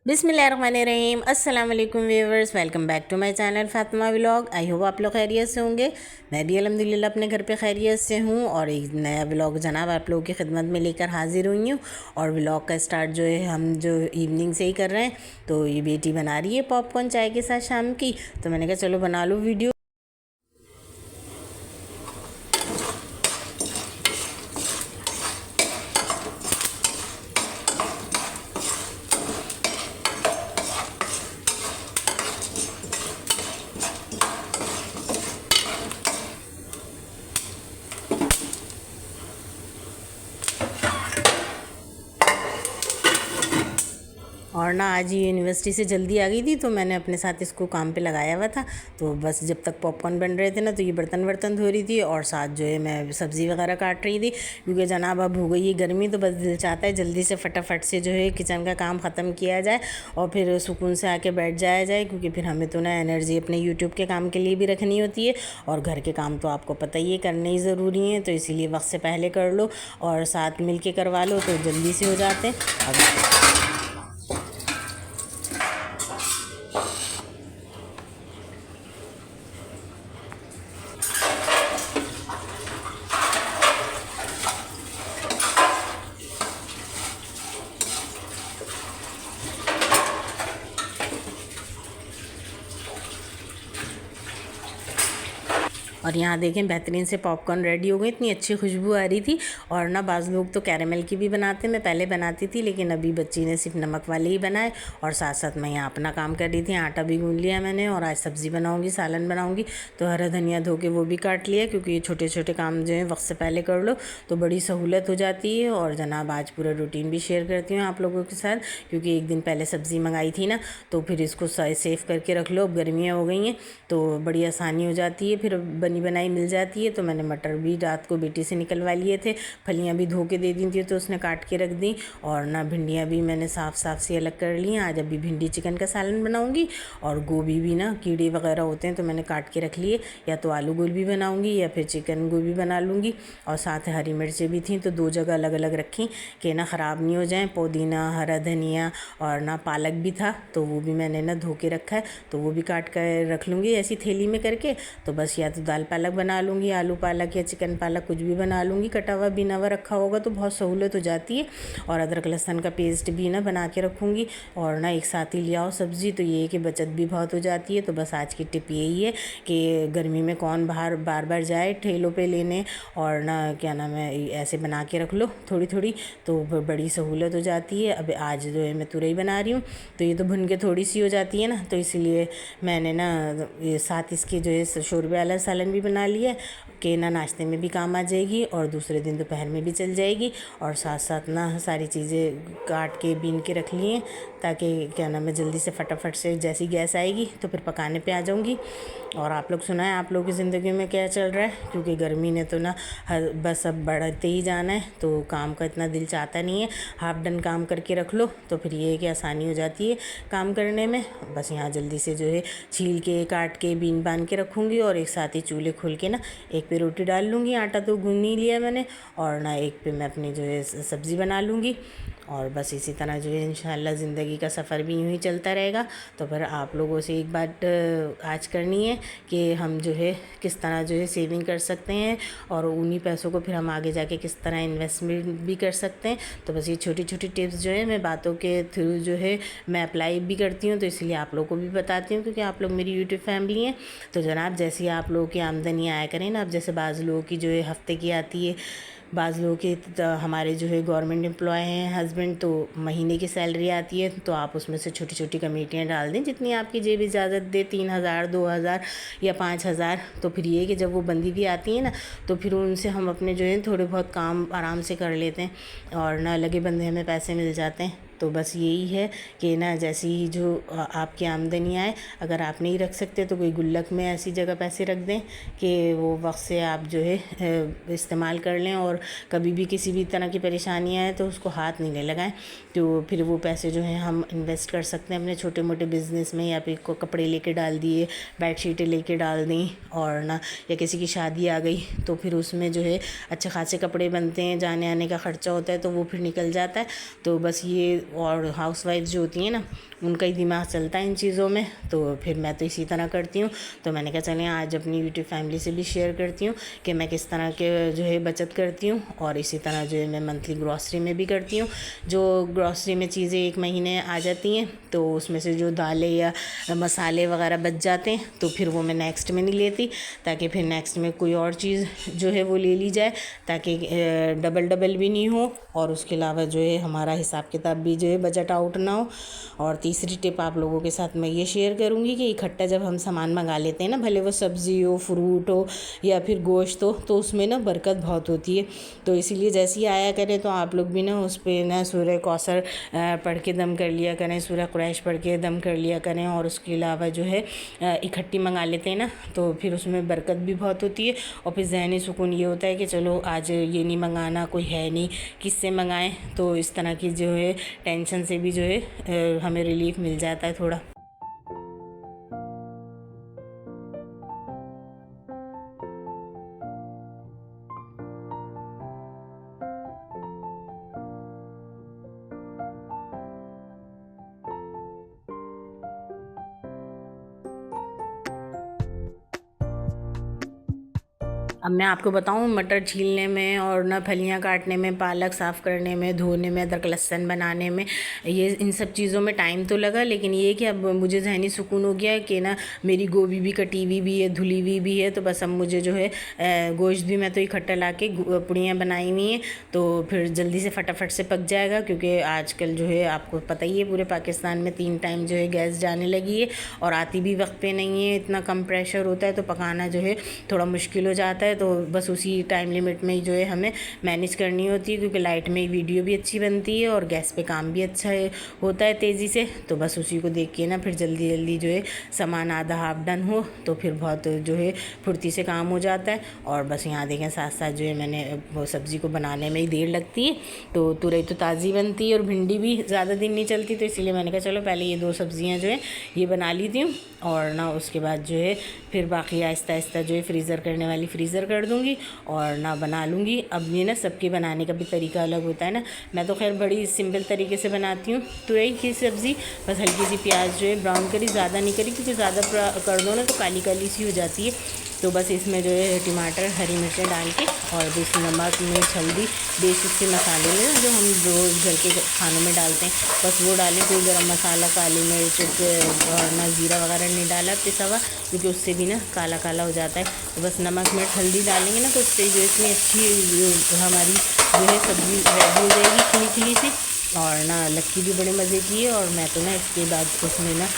बिस्मिल्लाहिर्रहमानिर्रहीम अस्सलाम वालेकुम viewers, welcome back to my channel Fatima vlog. I hope आप लोग खैरियत से होंगे। मैं भी अल्हम्दुलिल्लाह अपने घर पे खैरियत से हूँ और एक नया व्लॉग जनाब आप लोगों की खिदमत में लेकर हाजिर हुई हूँ। और व्लॉग का स्टार्ट जो है हम जो इवनिंग से ही कर रहे हैं। तो ये बेटी बना रही है पॉपकॉर्न चाय के साथ शाम की, तो मैंने कहा चलो बना लो वीडियो। और ना आज ये यूनिवर्सिटी से जल्दी आ गई थी, तो मैंने अपने साथ इसको काम पे लगाया हुआ था। तो बस जब तक पॉपकॉर्न बन रहे थे ना, तो ये बर्तन धो रही थी और साथ जो है मैं सब्ज़ी वगैरह काट रही थी। क्योंकि जनाब अब हो गई है गर्मी, तो बस दिल चाहता है जल्दी से फटाफट से जो है किचन का काम ख़त्म किया जाए और फिर सुकून से आके बैठ जाया जाए। क्योंकि फिर हमें तो ना एनर्जी अपने यूट्यूब के काम के लिए भी रखनी होती है, और घर के काम तो आपको पता ही है करने ही ज़रूरी हैं। तो इसीलिए वक्त से पहले कर लो और साथ मिल के करवा लो तो जल्दी से हो जाते हैं। और यहाँ देखें बेहतरीन से पॉपकॉर्न रेडी हो गई, इतनी अच्छी खुशबू आ रही थी। और ना बाज़ लोग तो कैरेमल की भी बनाते, मैं पहले बनाती थी, लेकिन अभी बच्ची ने सिर्फ नमक वाले ही बनाए। और साथ साथ मैं यहाँ अपना काम कर रही थी, आटा भी गूँध लिया मैंने और आज सब्ज़ी बनाऊँगी, सालन बनाऊँगी। तो हरा धनिया धो के वो भी काट लिया, क्योंकि ये छोटे छोटे काम जो है वक्त से पहले कर लो तो बड़ी सहूलत हो जाती है। और जनाब आज पूरा रूटीन भी शेयर करती हूँ आप लोगों के साथ, क्योंकि एक दिन पहले सब्ज़ी मंगाई थी ना, तो फिर इसको सेव करके रख लो। अब गर्मियाँ हो गई हैं तो बड़ी आसानी हो जाती है, फिर बनी बनाई मिल जाती है। तो मैंने मटर भी रात को बेटी से निकलवा लिए थे, फलियाँ भी धो के दे दी थी तो उसने काट के रख दी। और ना भिंडियाँ भी मैंने साफ़ साफ़ से अलग कर ली हैं। आज अभी भिंडी चिकन का सालन बनाऊँगी। और गोभी भी ना कीड़े वगैरह होते हैं तो मैंने काट के रख लिए, या तो आलू गोभी बनाऊँगी या फिर चिकन गोभी बना लूँगी। और साथ हरी मिर्चें भी थी तो दो जगह अलग अलग रखी कि ना ख़राब नहीं हो जाएँ। पुदीना, हरा धनिया और ना पालक भी था, तो वो भी मैंने ना धो के रखा है, तो वो भी काट कर रख लूँगी ऐसी थैली में करके। तो बस या तो दाल पालक बना लूँगी, आलू पालक या चिकन पालक कुछ भी बना लूँगी। कटा हुआ बिना हुआ रखा होगा तो बहुत सहूलत हो जाती है। और अदरक लहसुन का पेस्ट भी ना बना के रखूँगी। और ना एक साथ ही ले आओ सब्ज़ी, तो ये है कि बचत भी बहुत हो जाती है। तो बस आज की टिप यही है कि गर्मी में कौन बाहर बार बार जाए ठेलों पे लेने, और ना क्या नाम है ऐसे बना के रख लो थोड़ी थोड़ी, तो बड़ी सहूलत हो जाती है। अब आज जो है मैं तुरई बना रही हूँ, तो ये तो भुन के थोड़ी सी हो जाती है ना, तो इसलिए मैंने ना ये साथ इसके जो है शोरबे वाला सालन भी बना लिया कि ना नाश्ते में भी काम आ जाएगी और दूसरे दिन दोपहर में भी चल जाएगी। और साथ साथ ना सारी चीज़ें काट के बीन के रख लिए, ताकि क्या नाम है जल्दी से फटाफट से जैसी गैस आएगी तो फिर पकाने पे आ जाऊँगी। और आप लोग सुनाएं आप लोगों की ज़िंदगी में क्या चल रहा है, क्योंकि गर्मी ने तो ना बस अब बढ़ते ही जाना है, तो काम का इतना दिल चाहता नहीं है। हाफ डन काम करके रख लो तो फिर ये है कि आसानी हो जाती है काम करने में। बस यहाँ जल्दी से जो है छील के काट के बीन बान के रखूँगी, और एक साथ ही चूल्हे खोल के ना एक पे रोटी डाल लूँगी, आटा तो गूँध ही लिया मैंने, और ना एक पे मैं अपनी जो है सब्ज़ी बना लूँगी। और बस इसी तरह जो है इंशाल्लाह ज़िंदगी का सफ़र भी यूँ ही चलता रहेगा। तो फिर आप लोगों से एक बात आज करनी है कि हम जो है किस तरह जो है सेविंग कर सकते हैं, और उन्हीं पैसों को फिर हम आगे जाके किस तरह इन्वेस्टमेंट भी कर सकते हैं। तो बस ये छोटी छोटी टिप्स जो है मैं बातों के थ्रू जो है मैं अप्लाई भी करती हूँ, तो इसलिए आप लोगों को भी बताती हूँ, क्योंकि आप लोग मेरी यूट्यूब फैमिली हैं। तो जनाब जैसी आप लोगों की आमदनी आया करें ना, अब जैसे बाज़ लोगों की जो है हफ्ते की आती है, बाज़ लोगों के हमारे जो है गवर्नमेंट एम्प्लॉय हैं हस्बैंड, तो महीने की सैलरी आती है, तो आप उसमें से छोटी छोटी कमेटियाँ डाल दें जितनी आपकी जेब इजाज़त दे, 3,000 2,000 या 5,000। तो फिर ये कि जब वो बंदी भी आती है ना, तो फिर उनसे हम अपने जो है थोड़े बहुत काम आराम से कर लेते हैं और ना लगे बंदे हमें पैसे मिल जाते हैं। तो बस यही है कि ना जैसी ही जो आपकी आमदनी आए, अगर आप नहीं रख सकते तो कोई गुल्लक में ऐसी जगह पैसे रख दें कि वो वक्त से आप जो है इस्तेमाल कर लें, और कभी भी किसी भी तरह की परेशानी आए तो उसको हाथ नहीं लगाएं। तो फिर वो पैसे जो हैं हम इन्वेस्ट कर सकते हैं अपने छोटे मोटे बिज़नेस में, या फिर कपड़े लेके डाल दिए, बेडशीटें लेके डाल दी, और ना या किसी की शादी आ गई तो फिर उसमें जो है अच्छे खासे कपड़े बनते हैं, जाने आने का ख़र्चा होता है तो वो फिर निकल जाता है। तो बस ये और हाउसवाइफ जो होती हैं ना, उनका ही दिमाग चलता है इन चीज़ों में, तो फिर मैं तो इसी तरह करती हूँ। तो मैंने कहा चलें आज अपनी यूट्यूब फैमिली से भी शेयर करती हूँ कि मैं किस तरह के जो है बचत करती हूँ, और इसी तरह जो है मैं मंथली ग्रॉसरी में भी करती हूँ। जो ग्रॉसरी में चीज़ें एक महीने आ जाती हैं तो उसमें से जो दालें या मसाले वगैरह बच जाते हैं तो फिर वो मैं नेक्स्ट में नहीं लेती, ताकि फिर नेक्स्ट में कोई और चीज़ जो है वो ले ली जाए, ताकि डबल डबल भी नहीं हो, और उसके अलावा जो है हमारा हिसाब किताब भी जो है बजट आउट ना हो। और तीसरी टिप आप लोगों के साथ मैं ये शेयर करूँगी कि इकट्ठा जब हम सामान मंगा लेते हैं ना, भले वो सब्ज़ी हो, फ्रूट हो या फिर गोश्त हो, तो उसमें ना बरकत बहुत होती है। तो इसीलिए जैसे ही आया करें तो आप लोग भी ना उस पर ना सूरह कौसर पढ़ के दम कर लिया करें, सूरह कुरैश पढ़ के दम कर लिया करें। और उसके अलावा जो है इकट्ठी मंगा लेते हैं ना तो फिर उसमें बरकत भी बहुत होती है, और फिर ज़हनी सुकून ये होता है कि चलो आज ये नहीं मंगाना, कोई है नहीं, किससे मंगाएं। तो इस तरह की जो है टेंशन से भी जो है हमें रिलीफ मिल जाता है थोड़ा। अब मैं आपको बताऊं, मटर छीलने में और ना फलियां काटने में, पालक साफ़ करने में, धोने में, अदरक लहसुन बनाने में, ये इन सब चीज़ों में टाइम तो लगा, लेकिन ये कि अब मुझे ज़हनी सुकून हो गया कि ना मेरी गोभी भी कटी हुई भी है, धुली हुई भी है। तो बस अब मुझे जो है गोश्त भी मैं तो इकट्ठा ला के पुड़ियाँ बनाई हुई हैं, तो फिर जल्दी से फटाफट से पक जाएगा। क्योंकि आजकल जो है आपको पता ही है पूरे पाकिस्तान में 3 टाइम जो है गैस जाने लगी है, और आती भी वक्त पे नहीं है, इतना कम प्रेशर होता है, तो पकाना जो है थोड़ा मुश्किल हो जाता है। तो बस उसी टाइम लिमिट में ही जो है हमें मैनेज करनी होती है, क्योंकि लाइट में वीडियो भी अच्छी बनती है और गैस पे काम भी अच्छा होता है तेज़ी से। तो बस उसी को देख के ना फिर जल्दी जल्दी जो है सामान आधा हाफ डन हो तो फिर बहुत जो है फुर्ती से काम हो जाता है। और बस यहाँ देखें साथ साथ जो है मैंने वो सब्ज़ी को बनाने में ही देर लगती है, तो तुरई तो ताज़ी बनती है और भिंडी भी ज़्यादा दिन नहीं चलती, तो इसलिए मैंने कहा चलो पहले ये 2 सब्ज़ियाँ जो है ये बना लीती हूँ, और ना उसके बाद जो है फिर बाकी आहिस्ता आहिस्ता जो है फ्रीज़र करने वाली फ्रीज़र कर दूँगी और ना बना लूँगी। अब ये ना सबके बनाने का भी तरीका अलग होता है ना, मैं तो खैर बड़ी सिंपल तरीके से बनाती हूँ तुरई की सब्ज़ी। बस हल्की सी प्याज जो है ब्राउन करी, ज़्यादा नहीं करी, क्योंकि ज़्यादा कर दो ना तो काली काली सी हो जाती है। तो बस इसमें जो है टमाटर, हरी मिर्चें डाल के और बस नमक, मिर्च, हल्दी, बेसिक से मसाले में जो हम रोज़ घर के खानों में डालते हैं बस वो डालें। कोई गरम मसाला, काली मिर्च और ना ज़ीरा वगैरह नहीं डाला पिसा हुआ, क्योंकि उससे भी ना काला काला हो जाता है। तो बस नमक, मिर्च, हल्दी डालेंगे ना तो उससे जो इतनी अच्छी हमारी जो है सब्ज़ी रेडी हो जाएगी, खिली खिली सी, और ना लगती भी बड़े मज़े की है। और मैं तो ना इसके बाद उसमें ना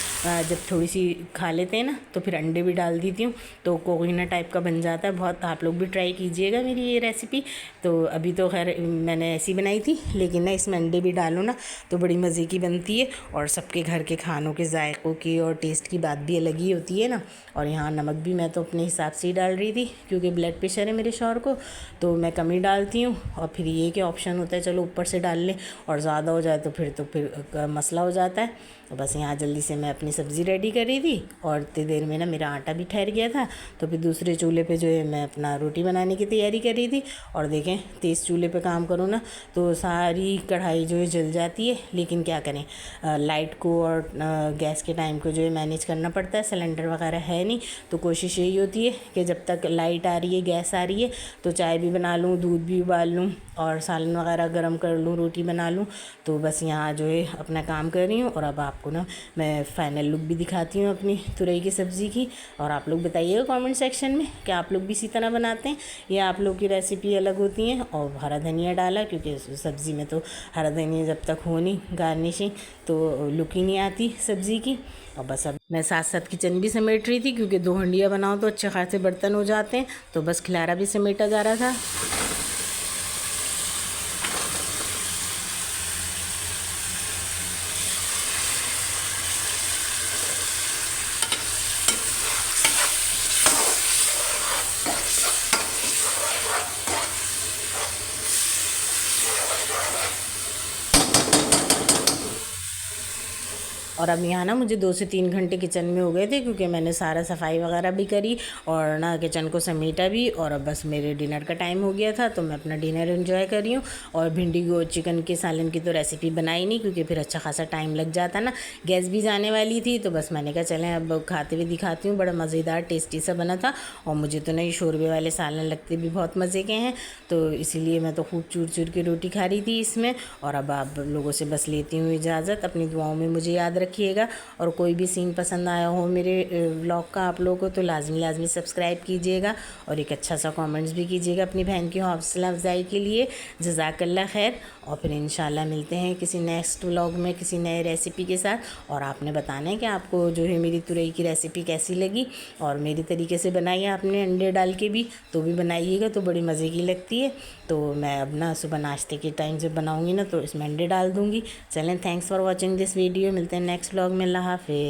जब थोड़ी सी खा लेते हैं ना तो फिर अंडे भी डाल देती हूँ, तो कोगीना टाइप का बन जाता है बहुत। आप लोग भी ट्राई कीजिएगा मेरी ये रेसिपी। तो अभी तो खैर मैंने ऐसी बनाई थी, लेकिन ना इसमें अंडे भी डालो ना तो बड़ी मज़े की बनती है, और सबके घर के खानों के जायक़ों की और टेस्ट की बात भी अलग ही होती है ना। और यहाँ नमक भी मैं तो अपने हिसाब से ही डाल रही थी, क्योंकि ब्लड प्रेशर है मेरे शौहर को, तो मैं कम ही डालती हूँ। और फिर ये कि ऑप्शन होता है चलो ऊपर से डाल लें, और ज़्यादा हो जाए तो फिर मसला हो जाता है। तो बस यहाँ जल्दी से मैं अपनी सब्ज़ी रेडी कर रही थी, और इतनी देर में ना मेरा आटा भी ठहर गया था, तो फिर दूसरे चूल्हे पे जो है मैं अपना रोटी बनाने की तैयारी कर रही थी। और देखें तेज़ चूल्हे पे काम करो ना तो सारी कढ़ाई जो है जल जाती है, लेकिन क्या करें, लाइट को और गैस के टाइम को जो है मैनेज करना पड़ता है। सिलेंडर वगैरह है नहीं, तो कोशिश यही होती है कि जब तक लाइट आ रही है, गैस आ रही है, तो चाय भी बना लूँ, दूध भी उबाल लूँ, और सालन वगैरह गर्म कर लूँ, रोटी बना लूँ। तो बस यहाँ जो है अपना काम कर रही हूँ। और अब आपको ना मैं फ़ाइनल लुक भी दिखाती हूँ अपनी तुरई की सब्ज़ी की, और आप लोग बताइएगा कमेंट सेक्शन में कि आप लोग भी इसी तरह बनाते हैं या आप लोग की रेसिपी अलग होती हैं। और हरा धनिया डाला, क्योंकि सब्ज़ी में तो हरा धनिया जब तक हो नहीं गार्निशिंग तो लुक ही नहीं आती सब्ज़ी की। और बस अब मैं साथ साथ किचन भी समेट रही थी, क्योंकि 2 हंडियाँ बनाओ तो अच्छे खासे बर्तन हो जाते हैं, तो बस खिलारा भी समेटा जा रहा था। और अब यहाँ ना मुझे 2 से 3 घंटे किचन में हो गए थे, क्योंकि मैंने सारा सफाई वगैरह भी करी और ना किचन को समेटा भी। और अब बस मेरे डिनर का टाइम हो गया था, तो मैं अपना डिनर एंजॉय कर रही हूँ। और भिंडी को चिकन के सालन की तो रेसिपी बनाई नहीं, क्योंकि फिर अच्छा खासा टाइम लग जाता ना, गैस भी जाने वाली थी। तो बस मैंने कहा चलें अब खाते हुए दिखाती हूँ। बड़ा मज़ेदार टेस्टी सा बना था, और मुझे तो नहीं शोरबे वाले सालन लगते भी बहुत मज़े के हैं, तो इसीलिए मैं तो खूब चूर चूर के रोटी खा रही थी इसमें। और अब आप लोगों से बस लेती हूँ इजाज़त। अपनी दुआओं में मुझे याद रखिएगा, और कोई भी सीन पसंद आया हो मेरे व्लॉग का आप लोगों को तो लाजमी सब्सक्राइब कीजिएगा, और एक अच्छा सा कमेंट्स भी कीजिएगा अपनी बहन की हौसला अफजाई के लिए। जज़ाकल्ला खैर। और फिर इंशाल्लाह मिलते हैं किसी नेक्स्ट व्लॉग में किसी नए रेसिपी के साथ। और आपने बताना है कि आपको जो है मेरी तुरई की रेसिपी कैसी लगी, और मेरी तरीके से बनाई है आपने अंडे डाल के भी, तो भी बनाइएगा, तो बड़ी मज़े की लगती है। तो मैं अब ना सुबह नाश्ते के टाइम जब बनाऊँगी ना, तो इसमें अंडे डाल दूँगी। चलें, thanks for watching this video. मिलते हैं नेक्स्ट व्लॉग में। अल्लाह हाफ़िज़।